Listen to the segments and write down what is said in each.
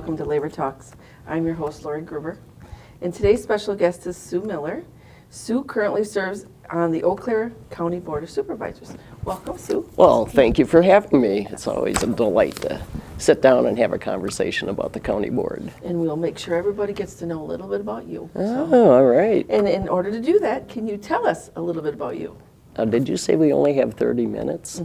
welcome to Labor Talks. I'm your host, Laurie Gruber, and today's special guest is Sue Miller. Sue currently serves on the Eau Claire County Board of Supervisors. Welcome, Sue. Well, thank you for having me. It's always a delight to sit down and have a conversation about the county board. And we'll make sure everybody gets to know a little bit about you. Oh, all right. And in order to do that, can you tell us a little bit about you? Did you say we only have 30 minutes?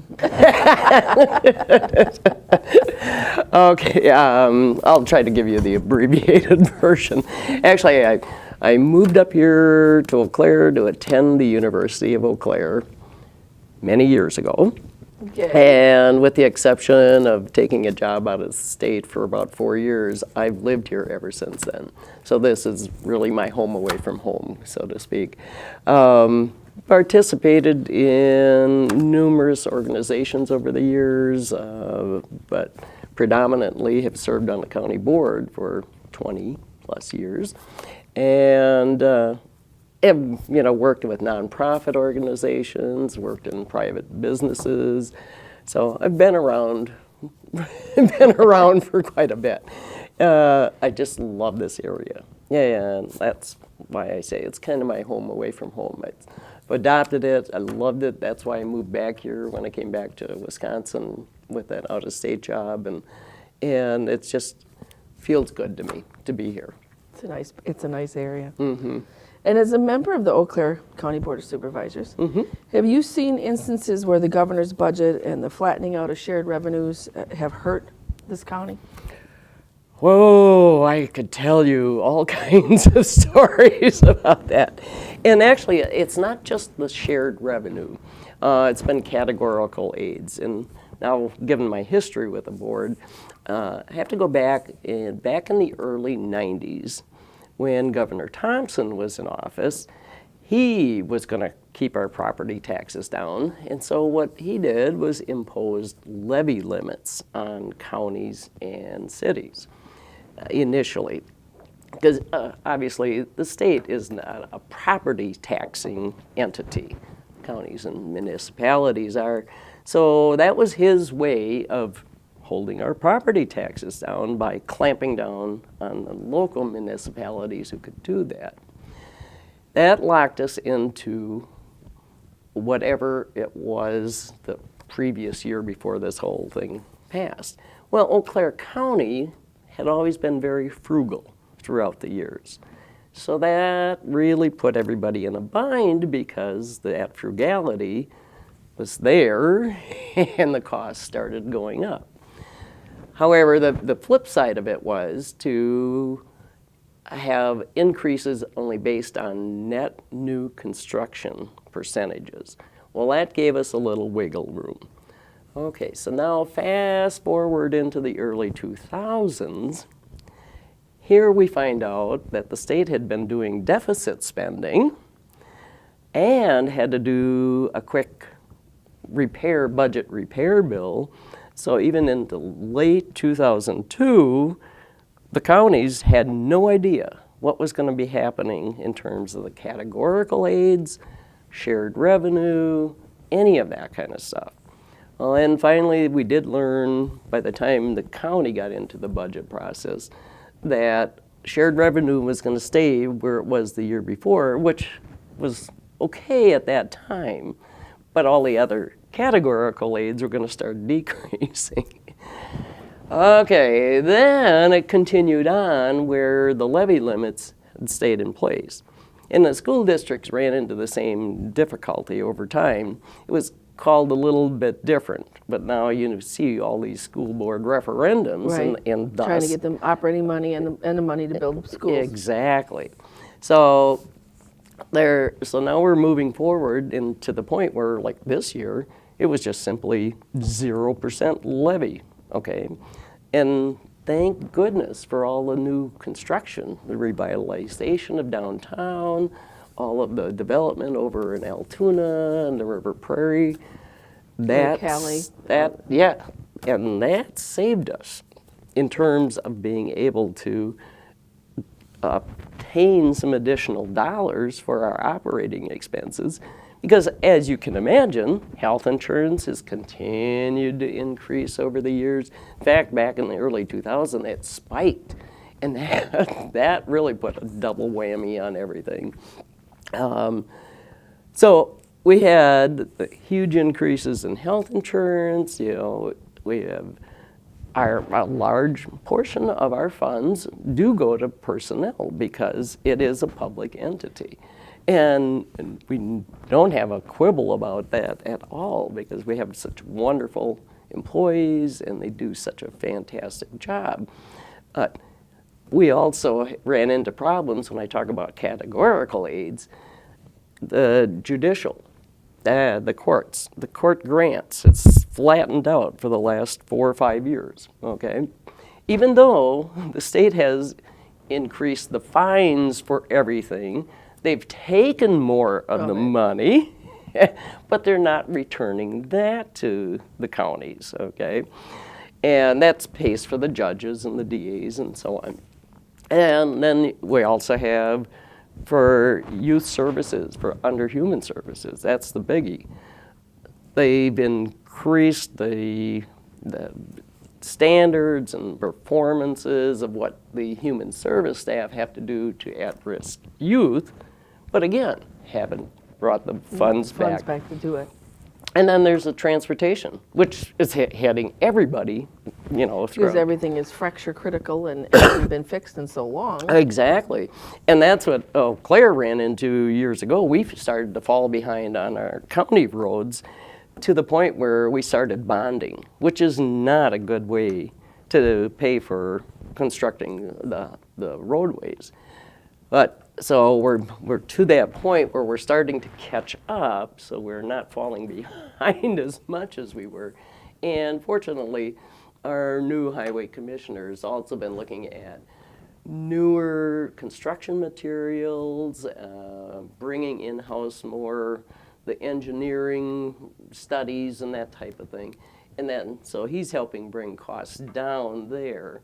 Okay, I'll try to give you the abbreviated version. Actually, I moved up here to Eau Claire to attend the University of Eau Claire many years ago. Okay. And with the exception of taking a job out of the state for about 4 years, I've lived here ever since then. So this is really my home away from home, so to speak. Participated in numerous organizations over the years, but predominantly have served on the county board for 20 plus years. And have, worked with nonprofit organizations, worked in private businesses. So I've been around, for quite a bit. I just love this area. Yeah, and that's why I say it's kind of my home away from home. I've adopted it. I loved it. That's why I moved back here when I came back to Wisconsin with that out-of-state job, and it just feels good to me to be here. It's a nice area. Mm-hmm. And as a member of the Eau Claire County Board of Supervisors, have you seen instances where the governor's budget and the flattening out of shared revenues have hurt this county? Whoa, I could tell you all kinds of stories about that. And actually, it's not just the shared revenue. It's been categorical aids. And now, given my history with the board, I have to go back in the early 90s when Governor Thompson was in office. He was going to keep our property taxes down. And so what he did was impose levy limits on counties and cities. Initially, because obviously the state is not a property taxing entity. Counties and municipalities are. So that was his way of holding our property taxes down by clamping down on the local municipalities who could do that. That locked us into whatever it was the previous year before this whole thing passed. Well, Eau Claire County had always been very frugal throughout the years. So that really put everybody in a bind because that frugality was there and the costs started going up. However, the flip side of it was to have increases only based on net new construction percentages. Well, that gave us a little wiggle room. Okay, so now fast forward into the early 2000s. Here we find out that the state had been doing deficit spending and had to do a quick budget repair bill. So even into late 2002, the counties had no idea what was going to be happening in terms of the categorical aids, shared revenue, any of that kind of stuff. Well, and finally, we did learn by the time the county got into the budget process that shared revenue was going to stay where it was the year before, which was okay at that time, but all the other categorical aids were going to start decreasing. Okay, then it continued on where the levy limits had stayed in place. And the school districts ran into the same difficulty over time. It was called a little bit different, but now you see all these school board referendums, right. and thus trying to get them operating money and the money to build schools. Exactly. So now we're moving forward into the point where, like this year, it was just simply 0% levy, okay? And thank goodness for all the new construction, the revitalization of downtown, all of the development over in Altoona and the River Prairie. Cali. And that saved us in terms of being able to obtain some additional dollars for our operating expenses, Because as you can imagine, health insurance has continued to increase over the years. In fact, back in the early 2000s, it spiked. And that really put a double whammy on everything. So we had huge increases in health insurance. We have a large portion of our funds do go to personnel because it is a public entity. And we don't have a quibble about that at all because we have such wonderful employees and they do such a fantastic job. We also ran into problems when I talk about categorical aids. The judicial, the courts, the court grants, it's flattened out for the last 4 or 5 years, okay? Even though the state has increased the fines for everything, they've taken more of the money, but they're not returning that to the counties, okay? And that's pays for the judges and the DAs and so on. And then we also have for youth services, for under human services, that's the biggie. They've increased the standards and performances of what the human service staff have to do to at-risk youth, but again, haven't brought the funds back to do it. And then there's the transportation, which is heading everybody, through. Because everything is fracture critical and it hasn't been fixed in so long. Exactly. And that's what Claire ran into years ago. We started to fall behind on our county roads to the point where we started bonding, which is not a good way to pay for constructing the roadways. But so we're to that point where we're starting to catch up, so we're not falling behind as much as we were. And fortunately, our new highway commissioner has also been looking at newer construction materials, bringing in-house more the engineering studies and that type of thing. And then, so he's helping bring costs down there.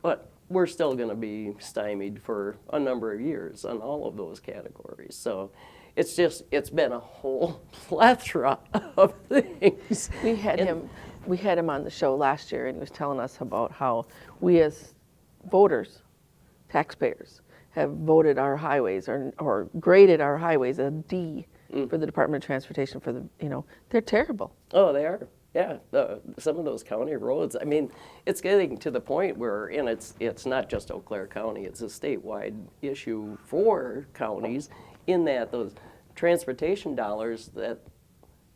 But we're still going to be stymied for a number of years on all of those categories. So it's been a whole plethora of things. We had him on the show last year, and he was telling us about how we as voters, taxpayers, have voted our highways or graded our highways a D for the Department of Transportation for they're terrible. Oh, they are. Yeah, some of those county roads, I mean, it's getting to the point where, and it's not just Eau Claire County, it's a statewide issue for counties in that those transportation dollars that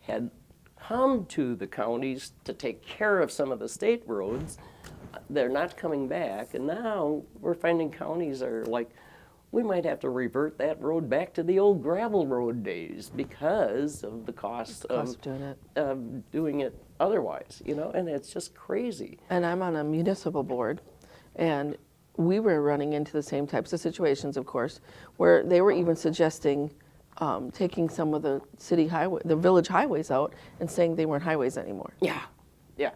had come to the counties to take care of some of the state roads, they're not coming back. And now we're finding counties are like, we might have to revert that road back to the old gravel road days because of the cost of doing it otherwise, and it's just crazy. And I'm on a municipal board, and we were running into the same types of situations, of course, where they were even suggesting taking some of the the village highways out and saying they weren't highways anymore. Yeah.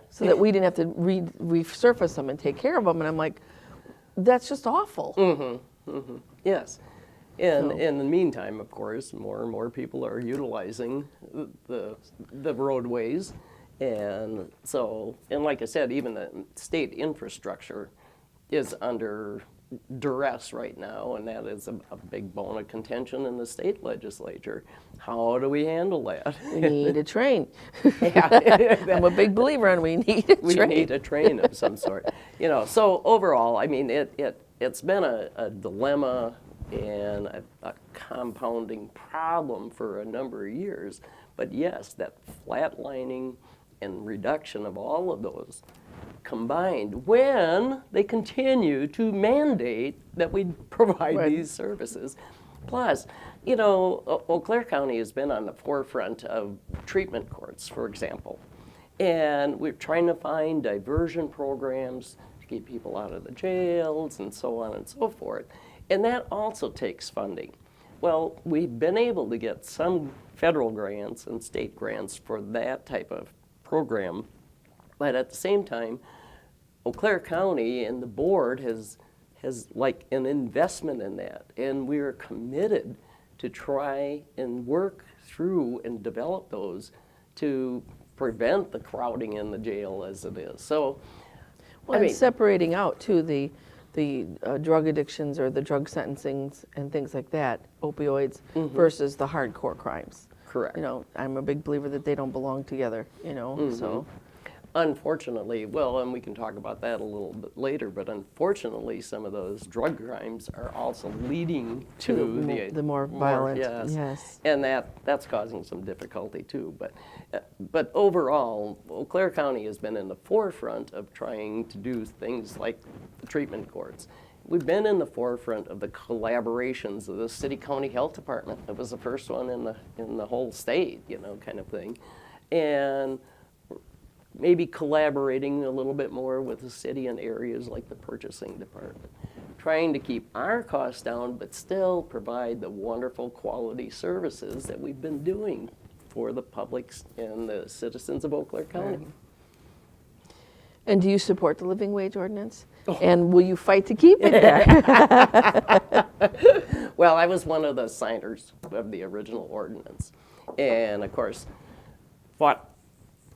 So that we didn't have to resurface them and take care of them, and I'm like, that's just awful. Yes. And in the meantime, of course, more and more people are utilizing the roadways. And so, and like I said, even the state infrastructure is under duress right now, and that is a big bone of contention in the state legislature. How do we handle that? We need a train. I'm a big believer in we need a train. We need a train of some sort. So overall, I mean, it's been a dilemma and a compounding problem for a number of years. But yes, that flatlining and reduction of all of those combined when they continue to mandate that we provide these services. Plus, Eau Claire County has been on the forefront of treatment courts, for example. And we're trying to find diversion programs to keep people out of the jails and so on and so forth. And that also takes funding. Well, we've been able to get some federal grants and state grants for that type of program, but at the same time, Eau Claire County and the board has like an investment in that, and we are committed to try and work through and develop those to prevent the crowding in the jail as it is. So, Well, I mean, and separating out too the drug addictions or the drug sentencings and things like that, opioids, versus the hardcore crimes. correct. You know, I'm a big believer that they don't belong together. You know, so Unfortunately, well, and we can talk about that a little bit later, but unfortunately, some of those drug crimes are also leading to the more violent. Yes, Yes. and that's causing some difficulty too. But overall, Eau Claire County has been in the forefront of trying to do things like the treatment courts. We've been in the forefront of the collaborations of the city-county health department. It was the first one in the whole state, you know, kind of thing, and maybe collaborating a little bit more with the city in areas like the purchasing department, trying to keep our costs down, but still provide the wonderful quality services that we've been doing for the publics and the citizens of Eau Claire County. And do you support the living wage ordinance? And will you fight to keep it there? Well, I was one of the signers of the original ordinance, and of course, fought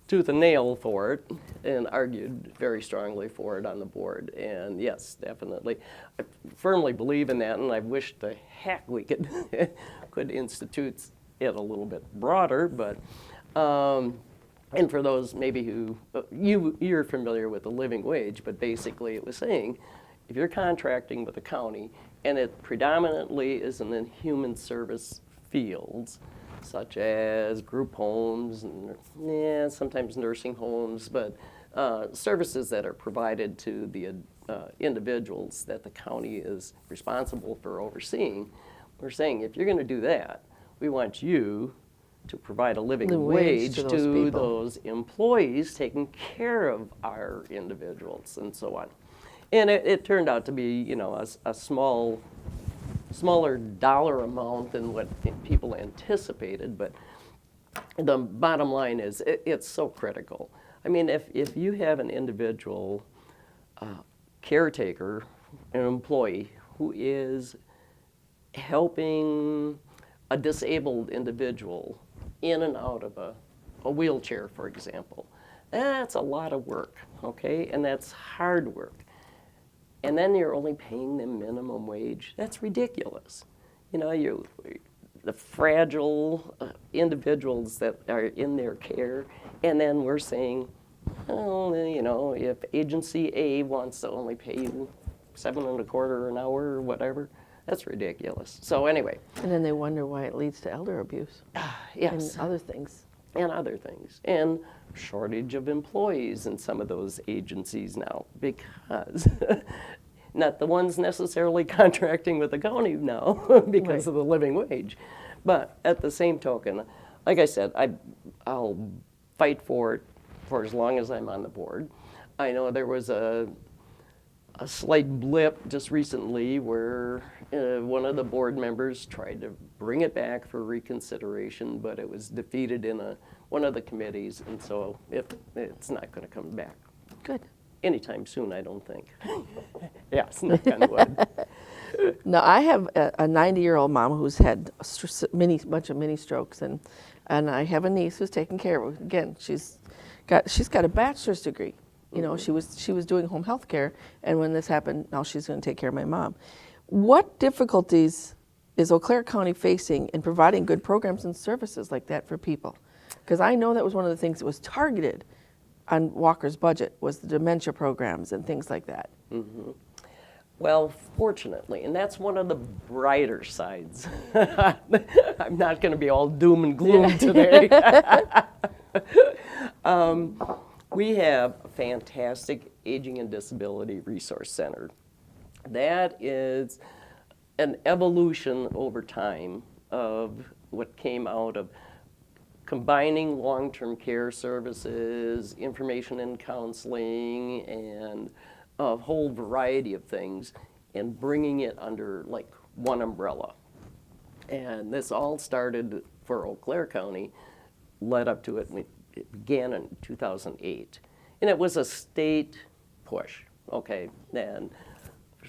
tooth and nail for it and argued very strongly for it on the board. And yes, definitely. I firmly believe in that, and I wish the heck we could could institute it a little bit broader, but and for those maybe who, you're familiar with the living wage, but basically it was saying, if you're contracting with the county and it predominantly is in the human service fields, such as group homes and sometimes nursing homes, but services that are provided to the individuals that the county is responsible for overseeing. We're saying if you're going to do that, we want you to provide a living wage to those employees taking care of our individuals and so on. And it turned out to be, you know, a smaller dollar amount than what people anticipated, but the bottom line is it's so critical. I mean, if you have an individual caretaker, an employee who is helping a disabled individual in and out of a wheelchair, for example, that's a lot of work, okay? And that's hard work. And then you're only paying them minimum wage. That's ridiculous. You know, the fragile individuals that are in their care, and then we're saying, oh, you know, if agency A wants to only pay you $7.25 an hour or whatever, that's ridiculous. So anyway. And then they wonder why it leads to elder abuse. Yes. And other things. And other things. And shortage of employees in some of those agencies now, because not the ones necessarily contracting with the county now because of the living wage. But at the same token, like I said, I'll fight for it for as long as I'm on the board. I know there was a slight blip just recently where one of the board members tried to bring it back for reconsideration, but it was defeated in one of the committees, and so it's not going to come back. Good. Anytime soon, I don't think. Yes, knock on wood. No, I have a 90-year-old mom who's had a bunch of mini strokes, and I have a niece who's taking care of her. Again, she's got a bachelor's degree. You know, she was doing home health care, and when this happened, now she's going to take care of my mom. What difficulties is Eau Claire County facing in providing good programs and services like that for people? Because I know that was one of the things that was targeted on Walker's budget, was the dementia programs and things like that. Mm-hmm. Well, fortunately, and that's one of the brighter sides. I'm not going to be all doom and gloom today. We have a fantastic Aging and Disability Resource Center. That is an evolution over time of what came out of combining long-term care services, information and counseling, and a whole variety of things, and bringing it under like one umbrella. And this all started for Eau Claire County, led up to it. It began in 2008, and it was a state push, okay? And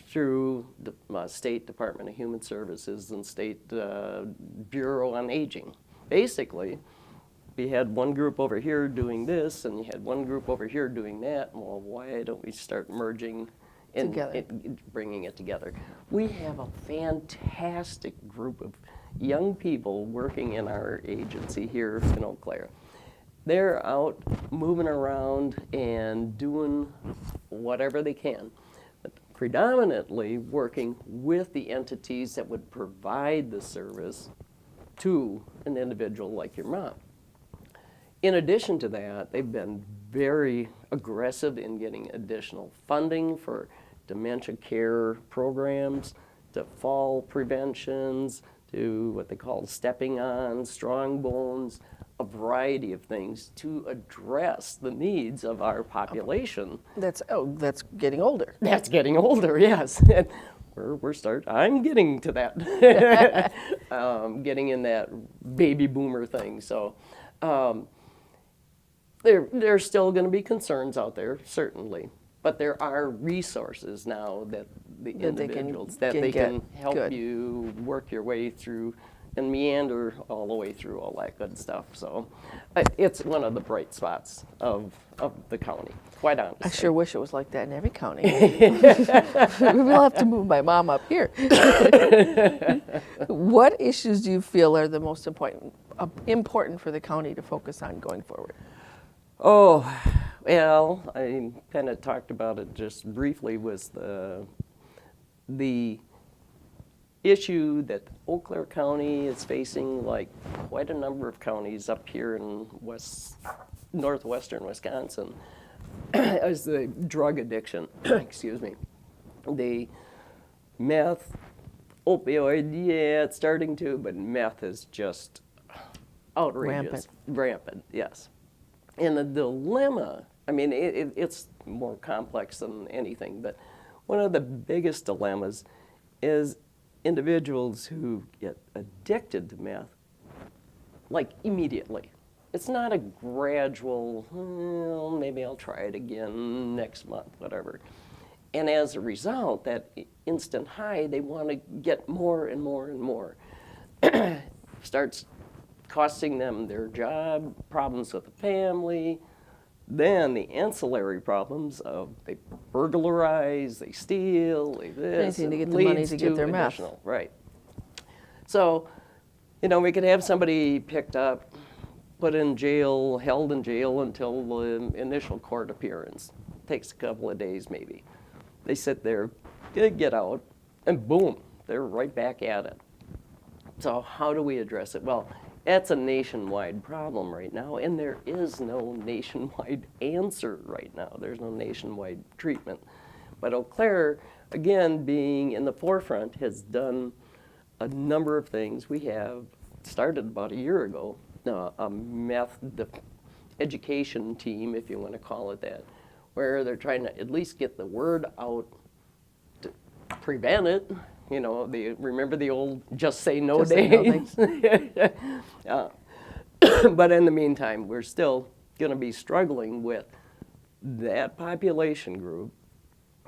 through the State Department of Human Services and State Bureau on Aging, basically, we had one group over here doing this, and you had one group over here doing that. Well, why don't we start merging and Together. bringing it together? We have a fantastic group of young people working in our agency here in Eau Claire. They're out moving around and doing whatever they can, but predominantly working with the entities that would provide the service to an individual like your mom. In addition to that, they've been very aggressive in getting additional funding for dementia care programs, to fall preventions, to what they call stepping on, strong bones, a variety of things to address the needs of our population. That's getting older. That's getting older, yes. And I'm getting to that, getting in that baby boomer thing. So there's still going to be concerns out there, certainly. But there are resources now that the individuals that they can help good. you work your way through and meander all the way through all that good stuff. So it's one of the bright spots of the county, quite honestly. I sure wish it was like that in every county. We'll have to move my mom up here. What issues do you feel are the most important for the county to focus on going forward? Oh, well, I kind of talked about it just briefly, was the issue that Eau Claire County is facing, like quite a number of counties up here in northwestern Wisconsin, is the drug addiction. Excuse me. The meth, opioid, yeah, it's starting to, but meth is just outrageous. Rampant, yes. And the dilemma, I mean, it's more complex than anything, but one of the biggest dilemmas is individuals who get addicted to meth, like immediately. It's not a gradual, well, maybe I'll try it again next month, whatever. And as a result, that instant high, they want to get more and more and more. Starts costing them their job, problems with the family, then the ancillary problems of they burglarize, they steal, they this. Anything to get the money to get their meth. Right. So, we could have somebody picked up, put in jail, held in jail until the initial court appearance. Takes a couple of days maybe. They sit there, they get out, and boom, they're right back at it. So how do we address it? Well, that's a nationwide problem right now, and there is no nationwide answer right now. There's no nationwide treatment. But Eau Claire, again, being in the forefront, has done a number of things. We have started about a year ago, a meth education team, if you want to call it that, where they're trying to at least get the word out to prevent it. Remember the old just say no days? But in the meantime, we're still going to be struggling with that population group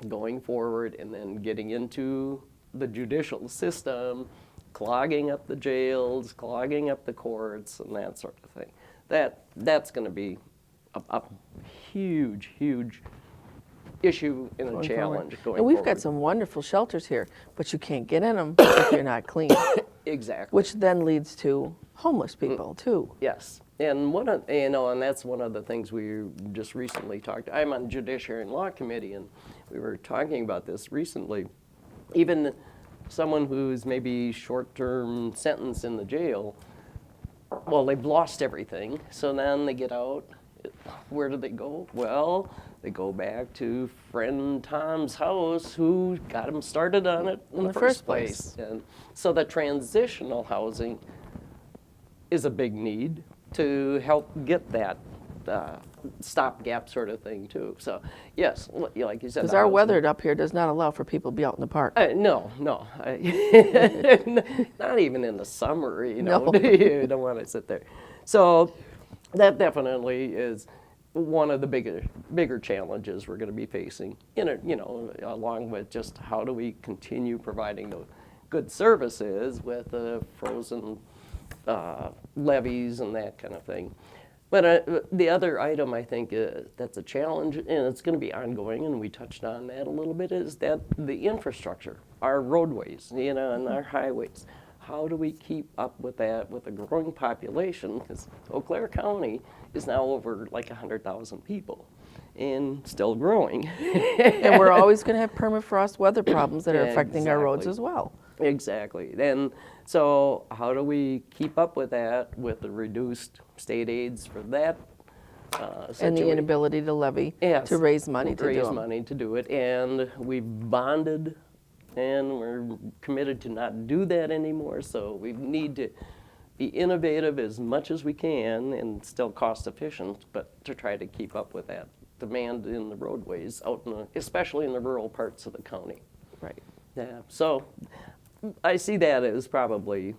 going forward and then getting into the judicial system, clogging up the jails, clogging up the courts, and that sort of thing. That's going to be a huge, huge issue and a challenge going forward. And we've got some wonderful shelters here, but you can't get in them if you're not clean. Exactly. Which then leads to homeless people too. Yes, and and that's one of the things we just recently talked. I'm on Judiciary and Law Committee, and we were talking about this recently. Even someone who's maybe short-term sentence in the jail, well, they've lost everything, so then they get out. Where do they go? Well, they go back to friend Tom's house who got them started on it in the first place. And so the transitional housing is a big need to help get that stopgap sort of thing too. So yes, like you said. Because our weather up here does not allow for people to be out in the park. No. Not even in the summer, No. You don't want to sit there. So that definitely is one of the bigger challenges we're going to be facing, along with just how do we continue providing the good services with a frozen levies and that kind of thing. But the other item I think that's a challenge, and it's going to be ongoing, and we touched on that a little bit, is that the infrastructure, our roadways, and our highways. How do we keep up with that with a growing population? Because Eau Claire County is now over like 100,000 people and still growing. And we're always going to have permafrost weather problems that are affecting our roads Exactly. as well. Exactly. And so how do we keep up with that with the reduced state aids for that And the situation? inability to levy, Yes, to raise money to raise do them. money to do it. And we've bonded, and we're committed to not do that anymore. So we need to be innovative as much as we can and still cost efficient, but to try to keep up with that demand in the roadways, especially in the rural parts of the county. Right. Yeah, so I see that as probably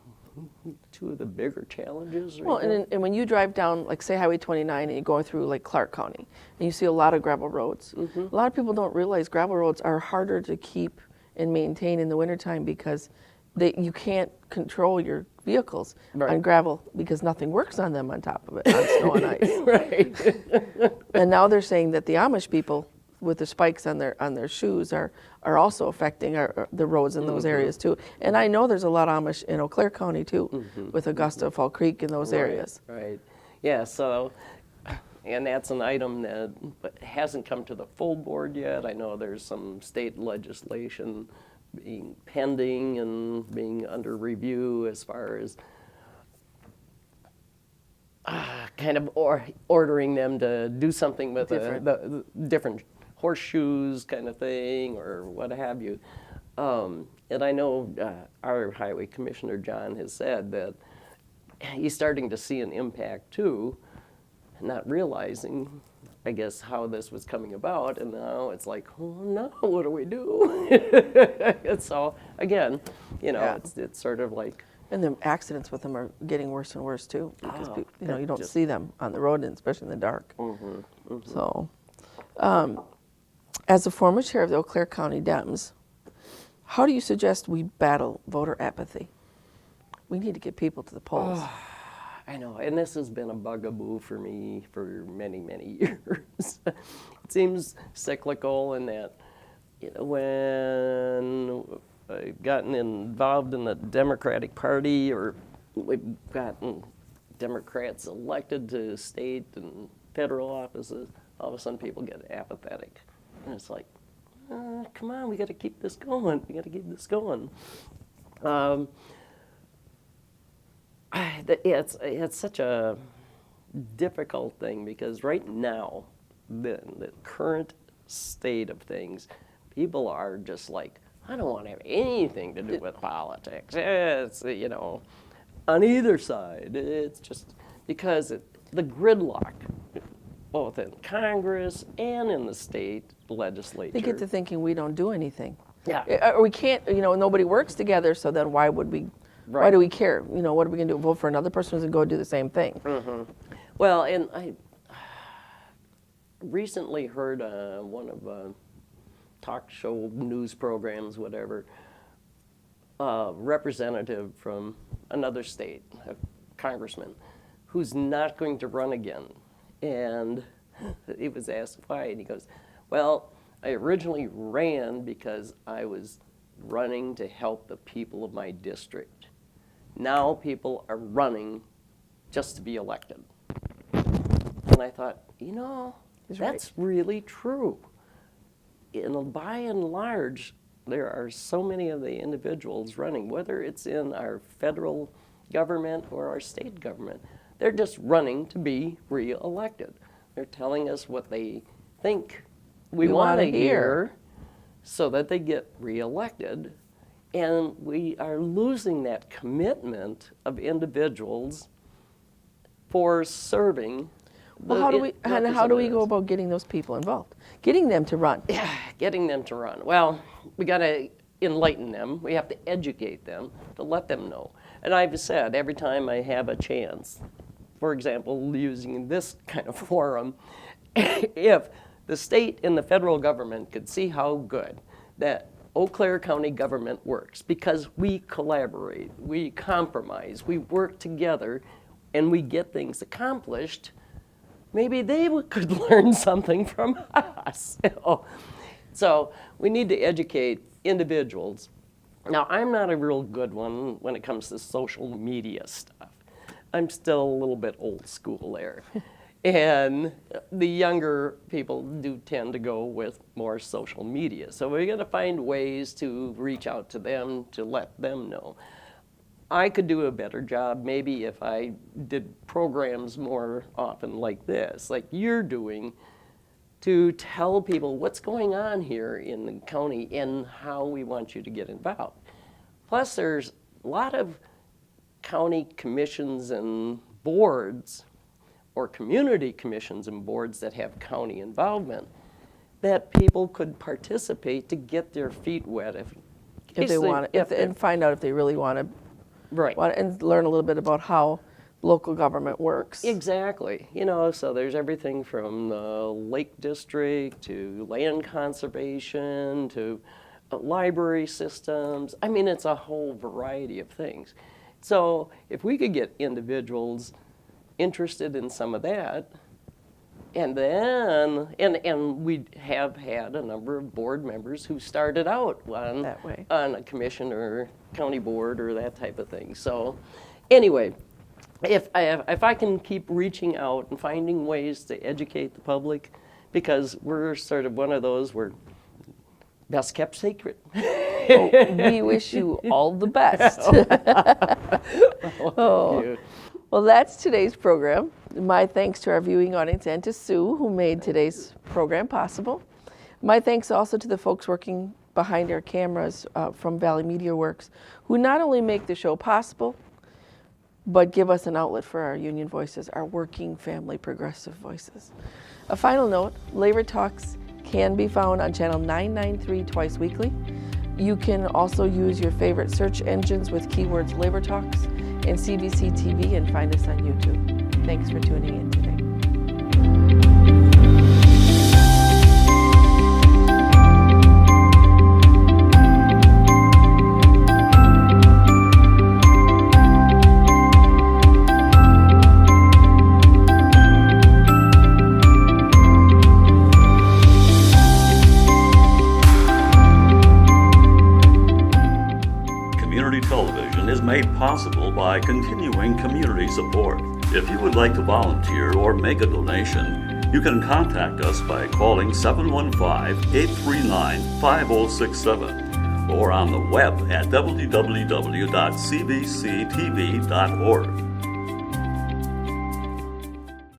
two of the bigger challenges. Right Well, now. and when you drive down, like, say, Highway 29, and you go through, like, Clark County, and you see a lot of gravel roads, a lot of people don't realize gravel roads are harder to keep and maintain in the wintertime because you can't control your vehicles Right. on gravel because nothing works on them on top of it, on snow and ice. Right. And now they're saying that the Amish people with the spikes on their shoes are also affecting the roads in those areas too. And I know there's a lot of Amish in Eau Claire County too, with Augusta, Fall Creek, and those areas. Right. Yeah. So, and that's an item that hasn't come to the full board yet. I know there's some state legislation being pending and being under review as far as kind of ordering them to do something with the different horseshoes kind of thing or what have you. And I know our highway commissioner, John, has said that he's starting to see an impact too, not realizing, I guess, how this was coming about. And now it's like, oh no, what do we do? And so again, Yeah. it's sort of like, And the accidents with them are getting worse and worse too, because that you don't just- see them on the road, and especially in the dark. So, as a former chair of the Eau Claire County Dems, how do you suggest we battle voter apathy? We need to get people to the polls. I know, and this has been a bugaboo for me for many, many years. It seems cyclical in that, when I've gotten involved in the Democratic Party or we've gotten Democrats elected to state and federal offices, all of a sudden people get apathetic. And it's like, come on, we got to keep this going. We got to keep this going. It's such a difficult thing because right now, the current state of things, people are just like, I don't want to have anything to do with politics. It's, on either side. It's just because the gridlock, both in Congress and in the state legislature. They get to thinking we don't do anything. Yeah. Or we can't, nobody works together, so then why would we, why Right. do we care? What are we going to do? Vote for another person and go do the same thing? Well, and I recently heard one of talk show news programs, whatever, representative from another state, a congressman, who's not going to run again. And he was asked why, and he goes, well, I originally ran because I was running to help the people of my district. Now people are running just to be elected. And I thought, He's right. that's really true. By and large, there are so many of the individuals running, whether it's in our federal government or our state government, they're just running to be re-elected. They're telling us what they think we want to hear so that they get re-elected. And we are losing that commitment of individuals for serving. Well, how do we go about getting those people involved? Getting them to run. Yeah, getting them to run. Well, we got to enlighten them. We have to educate them to let them know. And I've said every time I have a chance, for example, using this kind of forum, if the state and the federal government could see how good that Eau Claire County government works because we collaborate, we compromise, we work together, and we get things accomplished. Maybe they could learn something from us. So we need to educate individuals. Now, I'm not a real good one when it comes to social media stuff. I'm still a little bit old school there. And the younger people do tend to go with more social media. So we're going to find ways to reach out to them, to let them know. I could do a better job maybe if I did programs more often like this, like you're doing, to tell people what's going on here in the county and how we want you to get involved. Plus, there's a lot of county commissions and boards, or community commissions and boards that have county involvement, that people could participate to get their feet wet If they want to, and find out if they really want to, right, and learn a little bit about how local government works. Exactly. You know, so there's everything from the Lake District to land conservation to library systems. I mean, it's a whole variety of things. So if we could get individuals interested in some of that, and then, and we have had a number of board members who started out on, That way. on a commission or county board or that type of thing. So anyway, if I can keep reaching out and finding ways to educate the public, because we're sort of one of those, we're best kept secret. We wish you all the best. Thank you. Well, that's today's program. My thanks to our viewing audience and to Sue, who made today's program possible. My thanks also to the folks working behind our cameras from Valley Media Works, who not only make the show possible, but give us an outlet for our union voices, our working family progressive voices. A final note, Labor Talks can be found on channel 993 twice weekly. You can also use your favorite search engines with keywords Labor Talks and CBC TV and find us on YouTube. Thanks for tuning in today. Television is made possible by continuing community support. If you would like to volunteer or make a donation, you can contact us by calling 715-839-5067 or on the web at www.cbctv.org.